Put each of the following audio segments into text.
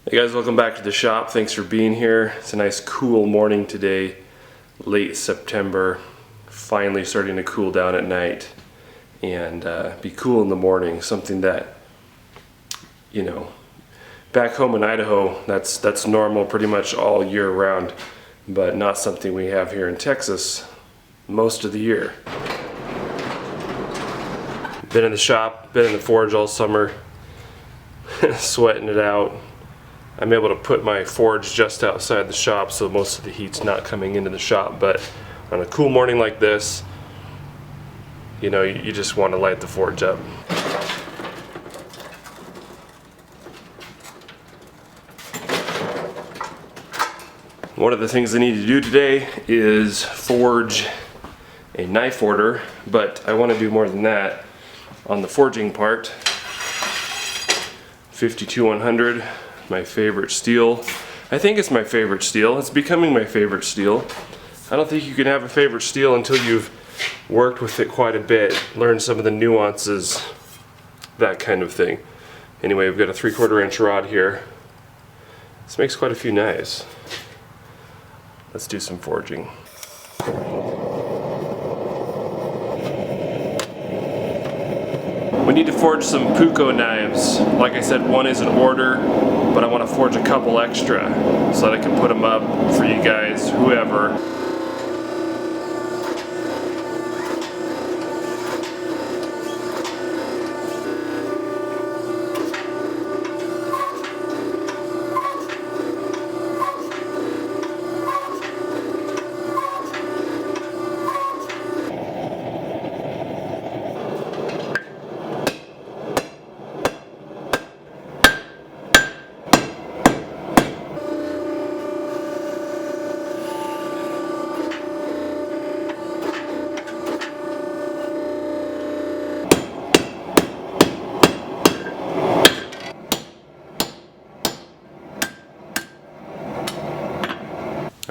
Hey guys, welcome back to the shop. Thanks for being here. It's a nice cool morning today, late September. Finally starting to cool down at night and be cool in the morning. Something that, you know, back home in Idaho, that's normal pretty much all year round, but not something we have here in Texas most of the year. Been in the shop, been in the forge all summer, sweating it out. I'm able to put my forge just outside the shop, so most of the heat's not coming into the shop, but on a cool morning like this, you know, you just want to light the forge up. One of the things I need to do today is forge a knife order, but I want to do more than that on the forging part. 52100. My favorite steel. I think it's my favorite steel. It's becoming my favorite steel. I don't think you can have a favorite steel until you've worked with it quite a bit, learned some of the nuances, that kind of thing. Anyway, we've got a 3/4 inch rod here. This makes quite a few knives. Let's do some forging. We need to forge some Puukko knives. Like I said, one is an order, but I want to forge a couple extra so that I can put them up for you guys, whoever.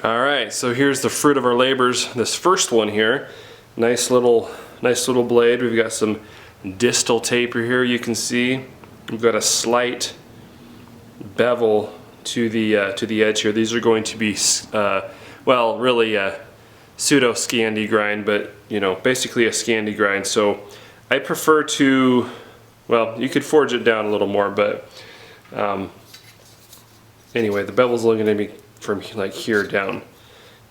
Alright, so here's the fruit of our labors. This first one here, nice little blade. We've got some distal taper here, you can see. We've got a slight bevel to the edge here. These are going to be, well, really a pseudo Scandi grind, but you know, basically a Scandi grind. So I prefer to, well, you could forge it down a little more, but anyway, the bevel's only going to be from like here down,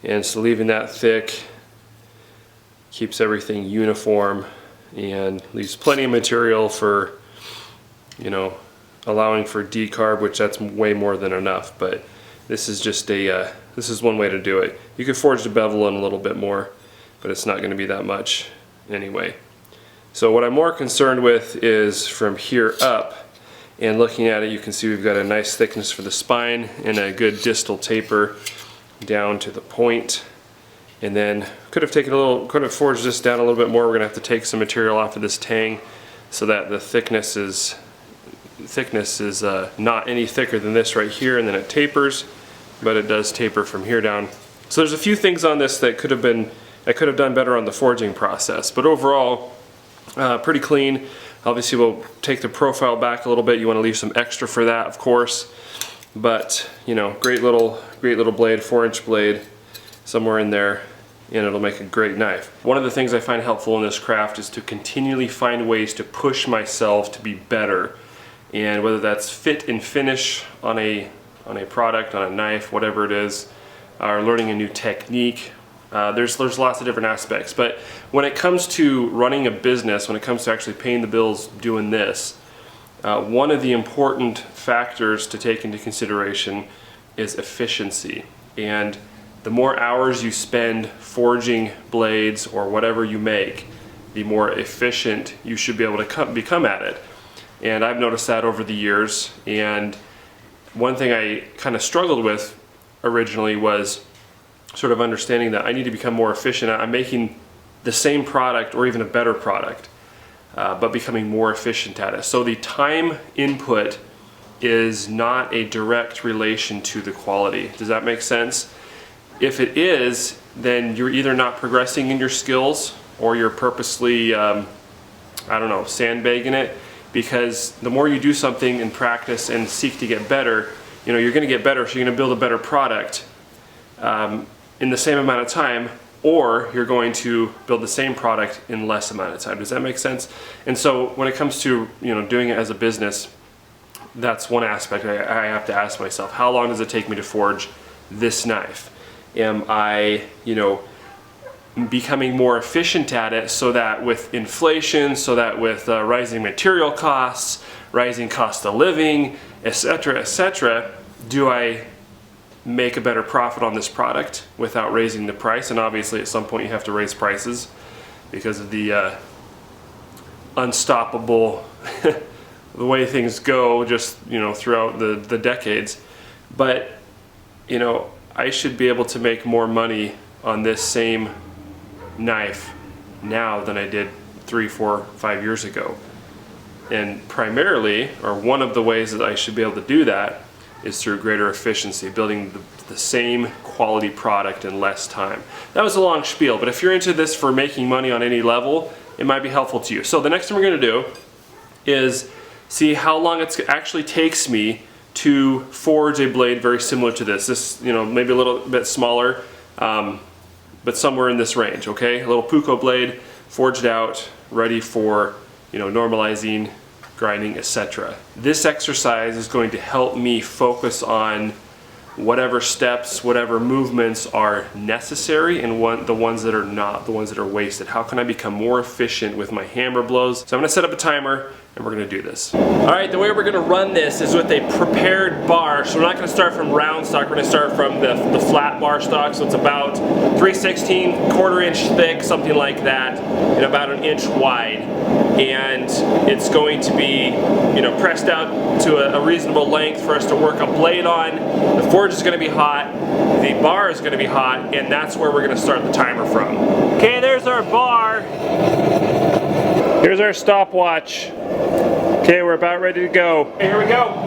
and so leaving that thick keeps everything uniform and leaves plenty of material for, you know, allowing for decarb, which that's way more than enough. But this is just a this is one way to do it. You could forge the bevel in a little bit more, but it's not going to be that much anyway. So what I'm more concerned with is from here up. And looking at it, you can see we've got a nice thickness for the spine and a good distal taper down to the point. And then could have forged this down a little bit more. We're gonna have to take some material off of this tang so that the thickness is not any thicker than this right here, and then it tapers, but it does taper from here down. So there's a few things on this that I could have done better on the forging process, but overall, pretty clean. Obviously we'll take the profile back a little bit. You want to leave some extra for that, of course. But, you know, great little blade, 4-inch blade, somewhere in there, and it'll make a great knife. One of the things I find helpful in this craft is to continually find ways to push myself to be better. And whether that's fit and finish on a product, on a knife, whatever it is, or learning a new technique. There's lots of different aspects, but when it comes to running a business, when it comes to actually paying the bills doing this, one of the important factors to take into consideration is efficiency. And the more hours you spend forging blades or whatever you make, the more efficient you should be able to become at it. And I've noticed that over the years, and one thing I kind of struggled with originally was sort of understanding that I need to become more efficient. I'm making the same product or even a better product, but becoming more efficient at it. So the time input is not a direct relation to the quality. Does that make sense? If it is, then you're either not progressing in your skills or you're purposely, I don't know, sandbagging it, because the more you do something in practice and seek to get better, you know, you're going to get better, so you're going to build a better product in the same amount of time, or you're going to build the same product in less amount of time. Does that make sense? And so when it comes to, you know, doing it as a business, that's one aspect I have to ask myself. How long does it take me to forge this knife? Am I, you know, becoming more efficient at it, so that with inflation, so that with rising material costs, rising cost of living, etc., do I make a better profit on this product without raising the price? And obviously at some point you have to raise prices because of the unstoppable the way things go, just, you know, throughout the decades. But, you know, I should be able to make more money on this same knife now than I did 3, 4, 5 years ago. And primarily, or one of the ways that I should be able to do that, is through greater efficiency, building the same quality product in less time. That was a long spiel, but if you're into this for making money on any level, it might be helpful to you. So the next thing we're going to do is see how long it actually takes me to forge a blade very similar to this. This, you know, maybe a little bit smaller, but somewhere in this range, okay? A little Puukko blade, forged out, ready for, you know, normalizing, grinding, etc. This exercise is going to help me focus on whatever steps, whatever movements are necessary, and the ones that are not, the ones that are wasted. How can I become more efficient with my hammer blows? So I'm gonna set up a timer and we're gonna do this. All right, the way we're gonna run this is with a prepared bar. So we're not gonna start from round stock, we're gonna start from the flat bar stock. So it's about 3/16, 1/4 inch thick, something like that, and about 1 inch wide. And it's going to be, you know, pressed out to a reasonable length for us to work a blade on. The forge is going to be hot, the bar is going to be hot, and that's where we're going to start the timer from. Okay, there's our bar. Here's our stopwatch. Okay, we're about ready to go. Okay, here we go.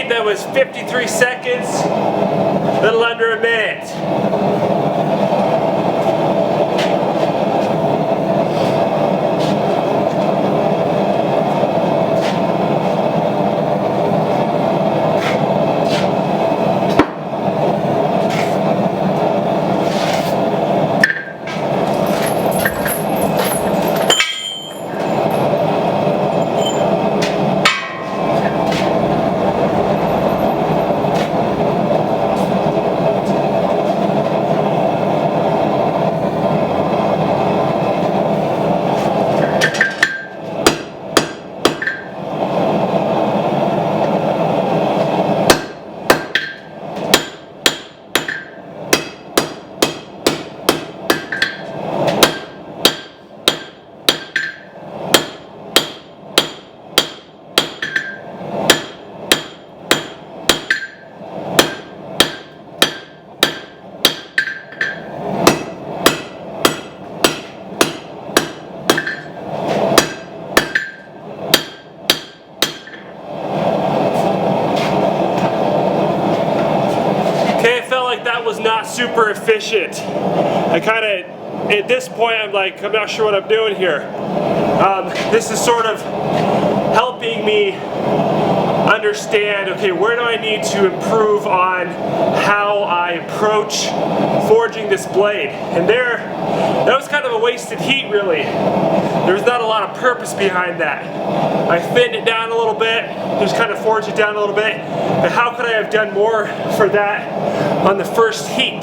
That was 53 seconds, a little under a minute. Was not super efficient. I kind of, at this point, I'm like, I'm not sure what I'm doing here. This is sort of helping me understand, okay, where do I need to improve on how I approach forging this blade? And there that was kind of a wasted heat, really. There's not a lot of purpose behind that. I thinned it down a little bit, just kind of forged it down a little bit. But how could I have done more for that on the first heat?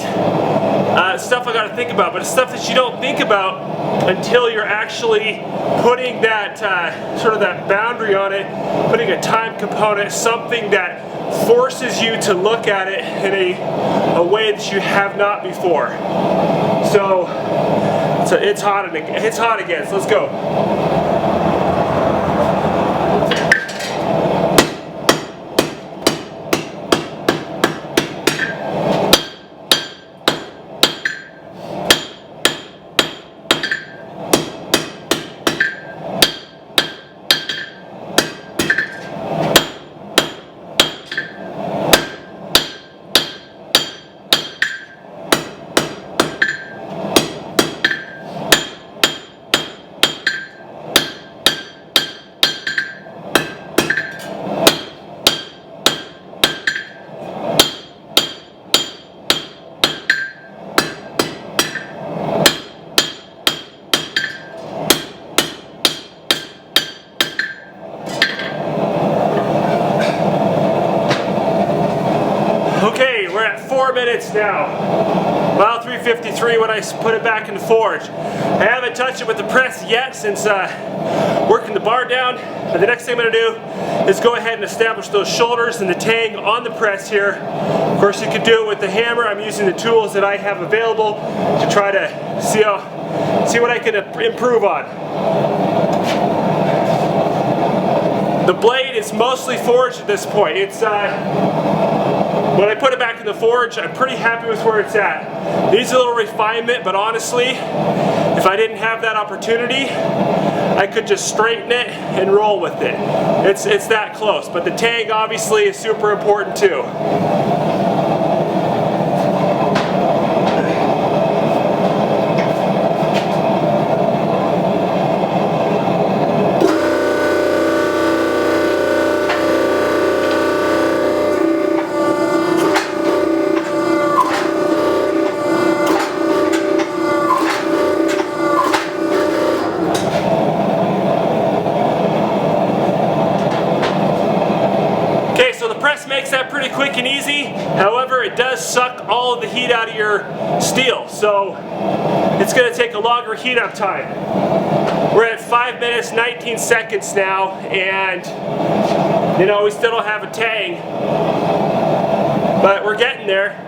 Stuff I got to think about, but it's stuff that you don't think about until you're actually putting that sort of that boundary on it, putting a time component, something that forces you to look at it in a way that you have not before. So it's hot again. So let's go. Okay, we're at 4 minutes now. Mile 353 when I put it back in the forge. I haven't touched it with the press yet since working the bar down. But the next thing I'm going to do is go ahead and establish those shoulders and the tang on the press here. Of course, you could do it with the hammer. I'm using the tools that I have available to try to see what I can improve on. The blade is mostly forged at this point. It's when I put it back in the forge, I'm pretty happy with where it's at. Needs a little refinement, but honestly, if I didn't have that opportunity, I could just straighten it and roll with it. It's that close, but the tang obviously is super important too. Makes that pretty quick and easy. However, it does suck all of the heat out of your steel, so it's going to take a longer heat up time. We're at 5 minutes 19 seconds now, and you know, we still don't have a tang, but we're getting there.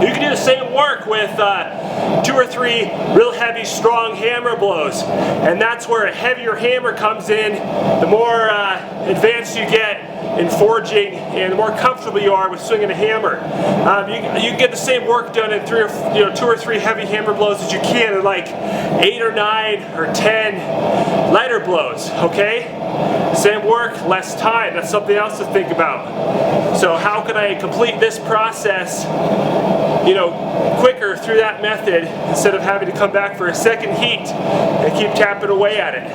You can do the same work with 2 or 3 real heavy, strong hammer blows, and that's where a heavier hammer comes in. The more advanced you get in forging, and the more comfortable you are with swinging a hammer, you can get the same work done in 2 or 3 heavy hammer blows as you can in like 8 or 9 or 10 lighter blows. Okay. Same work, less time. That's something else to think about. So how can I complete this process, you know, quicker through that method instead of having to come back for a second heat and keep tapping away at it?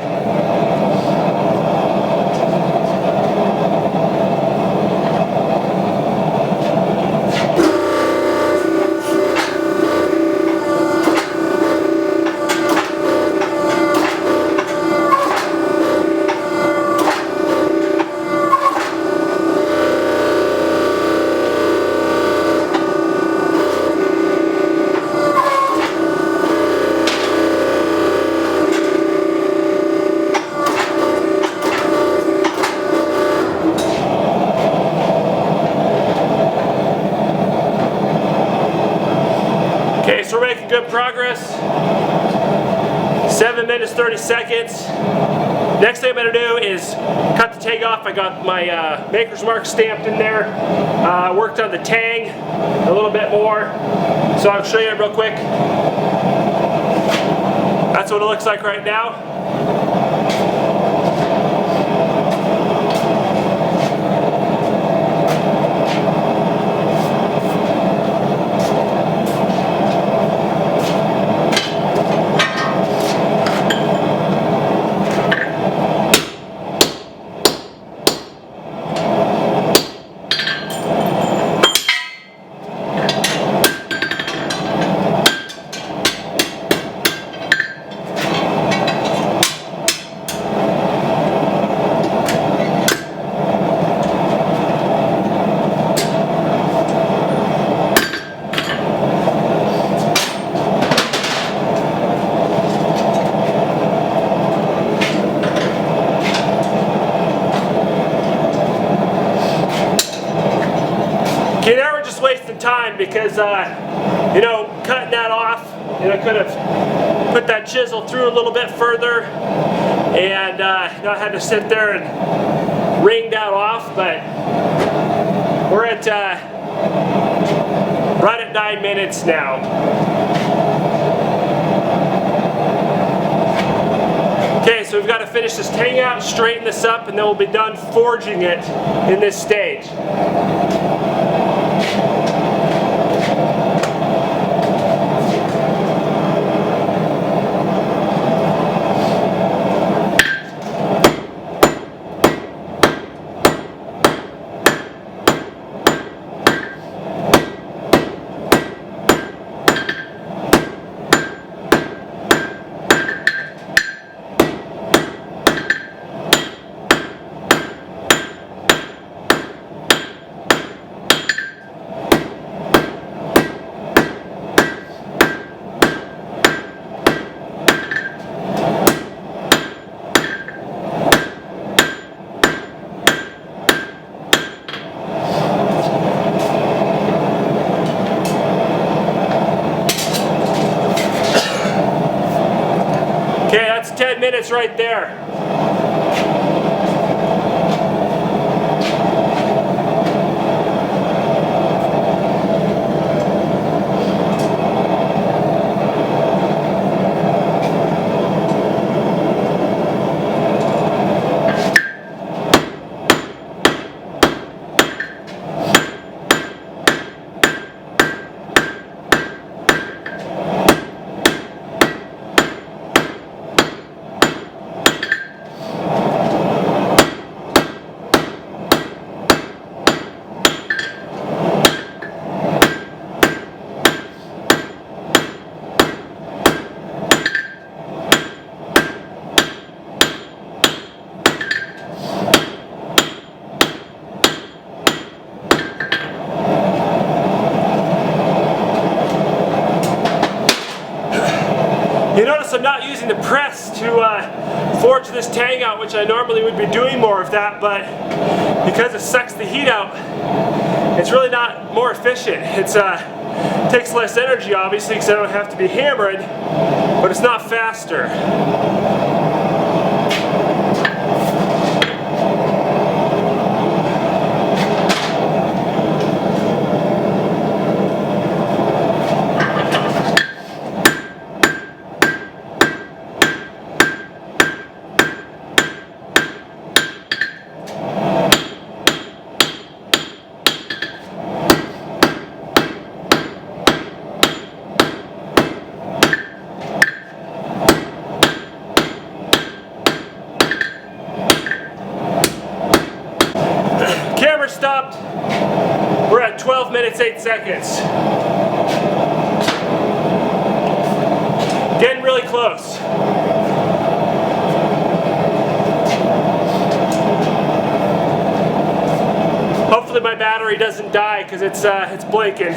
Okay, so we're making good progress. 7 minutes, 30 seconds. Next thing I'm going to do is cut the tang off. I got my maker's mark stamped in there. Worked on the tang a little bit more. So I'll show you it real quick. That's what it looks like right now. Okay, now we're just wasting time because, you know, cutting that off, you know, could have put that chisel through a little bit further and not had to sit there and wring that off, but we're at right at 9 minutes now. Okay, so we've got to finish this tang out, straighten this up, and then we'll be done forging it in this stage. Okay, that's 10 minutes right there. You notice I'm not using the press to forge this tang out, which I normally would be doing more of that, but because it sucks the heat out, it's really not more efficient. It takes less energy, obviously, because I don't have to be hammering, but it's not faster. Stopped. We're at 12 minutes, 8 seconds. Getting really close. Hopefully my battery doesn't die because it's blinking.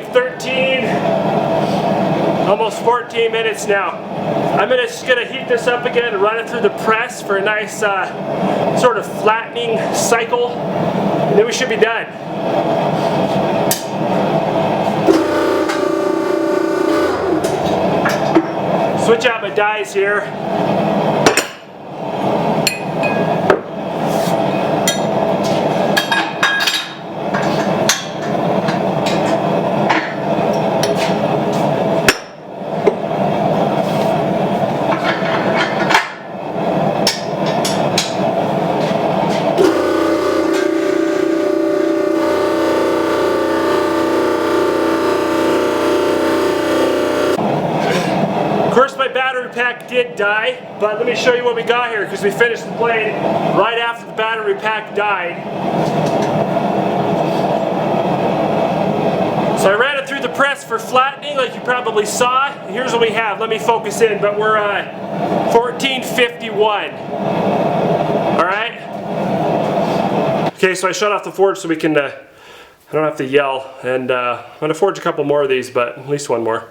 like 13, almost 14 minutes now. I'm just gonna heat this up again and run it through the press for a nice sort of flattening cycle, and then we should be done. Switch out my dies here. Pack did die, but let me show you what we got here, because we finished the blade right after the battery pack died. So I ran it through the press for flattening like you probably saw. Here's what we have. Let me focus in, but we're 1451. Alright? Okay, so I shut off the forge so we can, I don't have to yell, and I'm going to forge a couple more of these, but at least one more.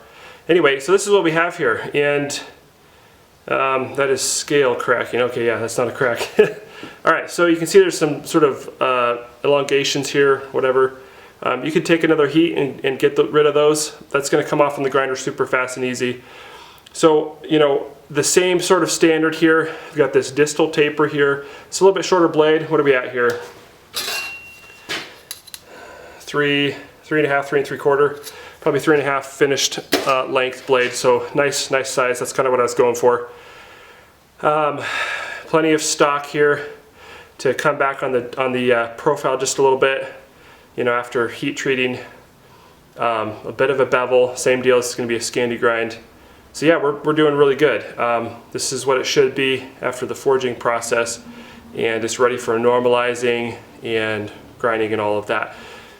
Anyway, so this is what we have here, and that is scale cracking. Okay, yeah, that's not a crack. Alright, so you can see there's some sort of elongations here, whatever. You could take another heat and get rid of those. That's going to come off on the grinder super fast and easy. So, you know, the same sort of standard here. We've got this distal taper here. It's a little bit shorter blade. What are we at here? 3.5, 3.75. Probably 3.5 finished length blade, so nice size. That's kind of what I was going for. Plenty of stock here to come back on the profile just a little bit. You know, after heat treating, a bit of a bevel. Same deal. It's going to be a Scandi grind. So yeah, we're doing really good. This is what it should be after the forging process, and it's ready for normalizing and grinding and all of that.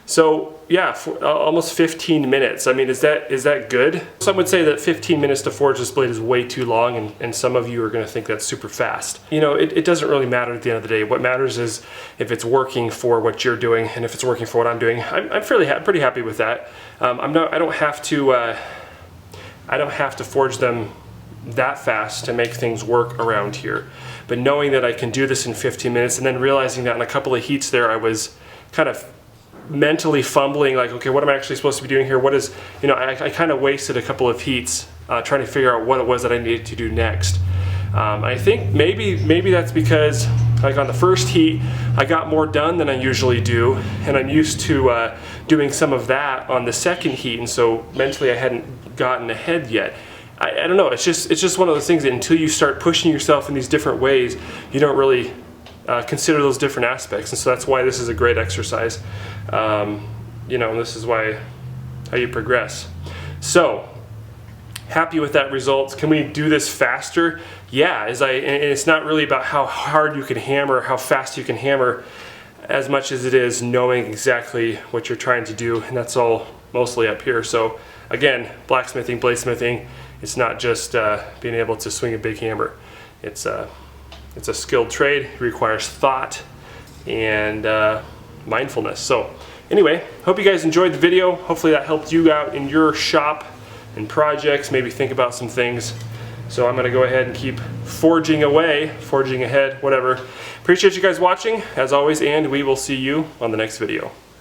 So yeah, for almost 15 minutes. I mean, is that good? Some would say that 15 minutes to forge this blade is way too long, and some of you are going to think that's super fast. You know, it doesn't really matter at the end of the day. What matters is if it's working for what you're doing, and if it's working for what I'm doing. I'm pretty happy with that. I don't have to forge them that fast to make things work around here. But knowing that I can do this in 15 minutes, and then realizing that in a couple of heats there, I was kind of mentally fumbling, like, okay, what am I actually supposed to be doing here? What is, you know, I kind of wasted a couple of heats trying to figure out what it was that I needed to do next. I think maybe that's because, like, on the first heat, I got more done than I usually do, and I'm used to doing some of that on the second heat, and so mentally I hadn't gotten ahead yet. I don't know, it's just one of those things that until you start pushing yourself in these different ways, you don't really consider those different aspects, and so that's why this is a great exercise. You know, this is how you progress. So, happy with that result. Can we do this faster? Yeah, and it's not really about how hard you can hammer, how fast you can hammer, as much as it is knowing exactly what you're trying to do, and that's all mostly up here. So again, blacksmithing, bladesmithing, it's not just being able to swing a big hammer. It's a skilled trade. It requires thought and mindfulness. So anyway, hope you guys enjoyed the video. Hopefully that helped you out in your shop and projects, maybe think about some things. So I'm going to go ahead and keep forging away, forging ahead, whatever. Appreciate you guys watching, as always, and we will see you on the next video.